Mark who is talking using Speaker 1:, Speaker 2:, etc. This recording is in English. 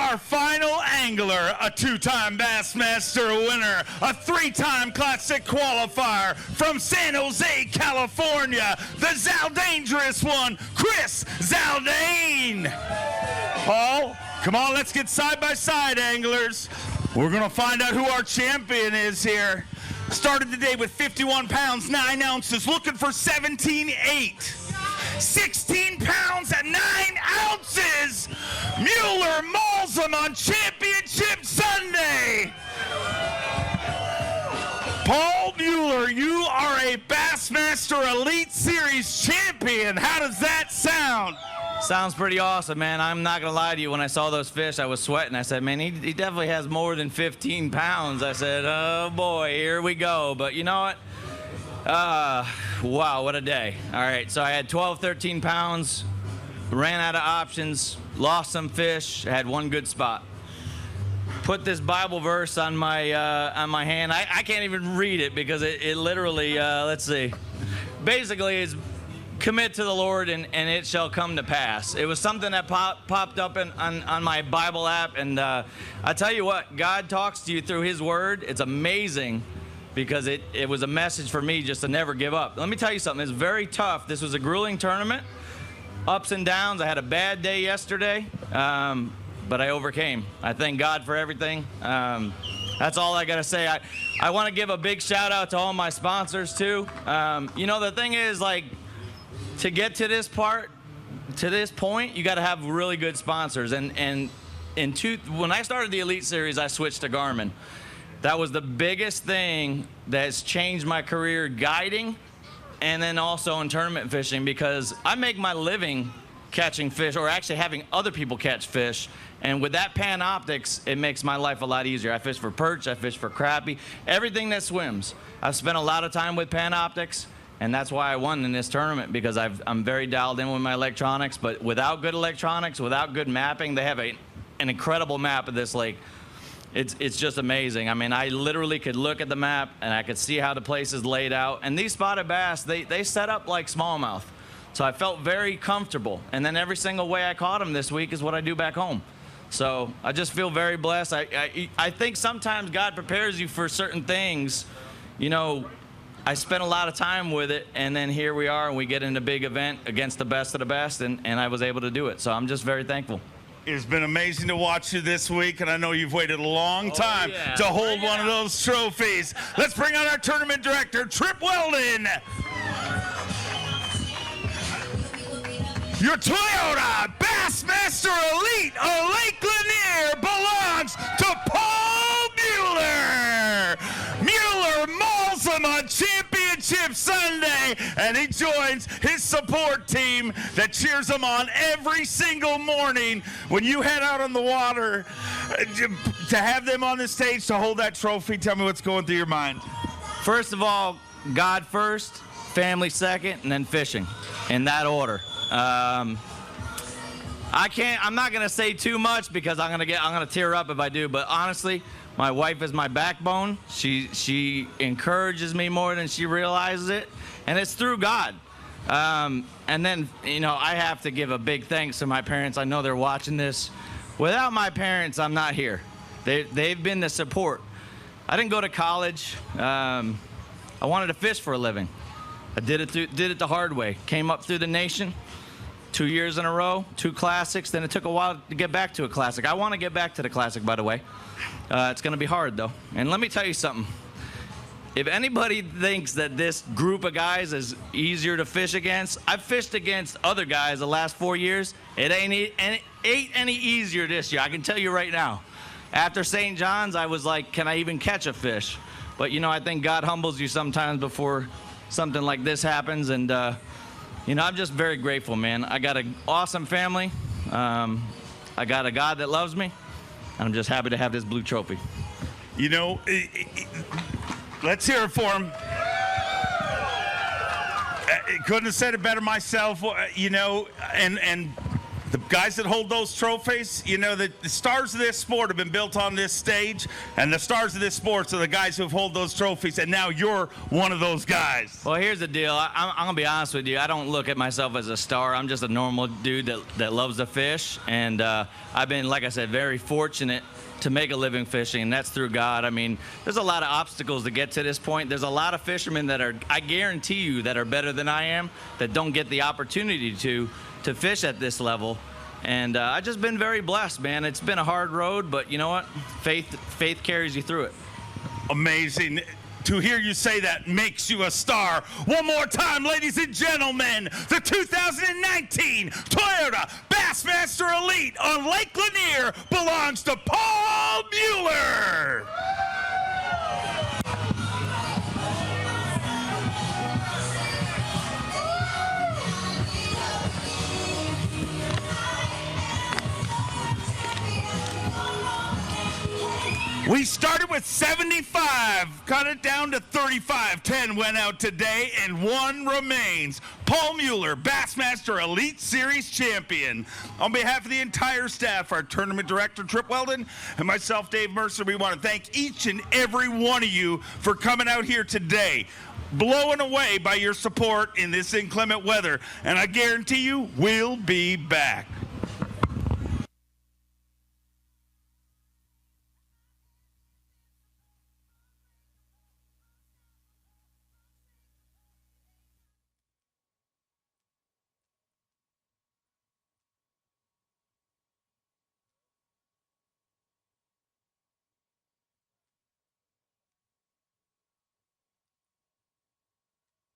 Speaker 1: Our final angler, a two-time Bassmaster winner, a three-time Classic qualifier from San Jose, California, the Zaldangerous one, Chris Zaldain. Paul, come on, let's get side by side, anglers. We're gonna find out who our champion is here. Started the day with 51 pounds, 9 ounces, looking for 17.8. 16 pounds and 9 ounces. Mueller mauls him on Championship Sunday. Paul Mueller, you are a Bassmaster Elite Series champion. How does that sound?
Speaker 2: Sounds pretty awesome, man. I'm not going to lie to you. When I saw those fish, I was sweating. I said, man, he definitely has more than 15 pounds. I said, oh, boy, here we go. But you know what? Wow, what a day. All right, so I had 12, 13 pounds, ran out of options, lost some fish, had one good spot. Put this Bible verse on my hand. I can't even read it because it literally, let's see, basically is commit to the Lord and it shall come to pass. It was something that popped up on my Bible app, and I tell you what, God talks to you through His Word. It's amazing. Because it was a message for me just to never give up. Let me tell you something, it's very tough. This was a grueling tournament, ups and downs. I had a bad day yesterday, but I overcame. I thank God for everything. That's all I gotta say. I wanna give a big shout out to all my sponsors too. You know, the thing is, like, to get to this point, you gotta have really good sponsors. And when I started the Elite Series, I switched to Garmin. That was the biggest thing that's changed my career guiding and then also in tournament fishing, because I make my living catching fish, or actually having other people catch fish. And with that Panoptics, it makes my life a lot easier. I fish for perch, I fish for crappie, everything that swims. I've spent a lot of time with Panoptics, and that's why I won in this tournament, because I'm very dialed in with my electronics. But without good electronics, without good mapping, they have an incredible map of this lake. It's just amazing. I mean, I literally could look at the map and I could see how the place is laid out. And these spotted bass, they set up like smallmouth. So I felt very comfortable. And then every single way I caught them this week is what I do back home. So I just feel very blessed. I think sometimes God prepares you for certain things. You know, I spent a lot of time with it, and then here we are, and we get in a big event against the best of the best, and I was able to do it. So I'm just very thankful.
Speaker 1: It's been amazing to watch you this week, and I know you've waited a long time to hold one of those trophies. Let's bring on our tournament director, Trip Weldon. Your Toyota Bassmaster Elite of Lake Lanier belongs to Paul Mueller. Mueller mauls him on Championship Sunday, and he joins his support team that cheers him on every single morning when you head out on the water. To have them on the stage to hold that trophy, tell me what's going through your mind.
Speaker 2: First of all, God first, family second, and then fishing, in that order. I'm not gonna say too much because I'm gonna tear up if I do, but honestly, my wife is my backbone. She encourages me more than she realizes it, and it's through God. And then, you know, I have to give a big thanks to my parents. I know they're watching this. Without my parents, I'm not here. They've been the support. I didn't go to college. I wanted to fish for a living. I did it the hard way. Came up through the nation, 2 years in a row, 2 classics. Then it took a while to get back to a classic. I want to get back to the classic, by the way. It's going to be hard, though. And let me tell you something. If anybody thinks that this group of guys is easier to fish against, I've fished against other guys the last 4 years. It ain't any easier this year. I can tell you right now. After St. John's, I was like, can I even catch a fish? But, you know, I think God humbles you sometimes before something like this happens, and you know, I'm just very grateful, man. I got an awesome family. I got a God that loves me, and I'm just happy to have this blue trophy.
Speaker 1: You know, let's hear it for him. Couldn't have said it better myself. You know, and The guys that hold those trophies, you know, the stars of this sport have been built on this stage, and the stars of this sport are the guys who hold those trophies, and now you're one of those guys.
Speaker 2: Well, here's the deal. I'm going to be honest with you. I don't look at myself as a star. I'm just a normal dude that loves to fish, and I've been, like I said, very fortunate to make a living fishing, and that's through God. I mean, there's a lot of obstacles to get to this point. There's a lot of fishermen that are, I guarantee you, that are better than I am, that don't get the opportunity to fish at this level. And I've just been very blessed, man. It's been a hard road, but you know what? Faith carries you through it.
Speaker 1: Amazing. To hear you say that makes you a star. One more time, ladies and gentlemen, the 2019 Toyota Bassmaster Elite on Lake Lanier belongs to Paul Mueller. We started with 75, cut it down to 35. 10 went out today, and 1 remains. Paul Mueller, Bassmaster Elite Series champion. On behalf of the entire staff, our tournament director, Trip Weldon, and myself, Dave Mercer, we want to thank each and every one of you for coming out here today, blown away by your support in this inclement weather. And I guarantee you, we'll be back.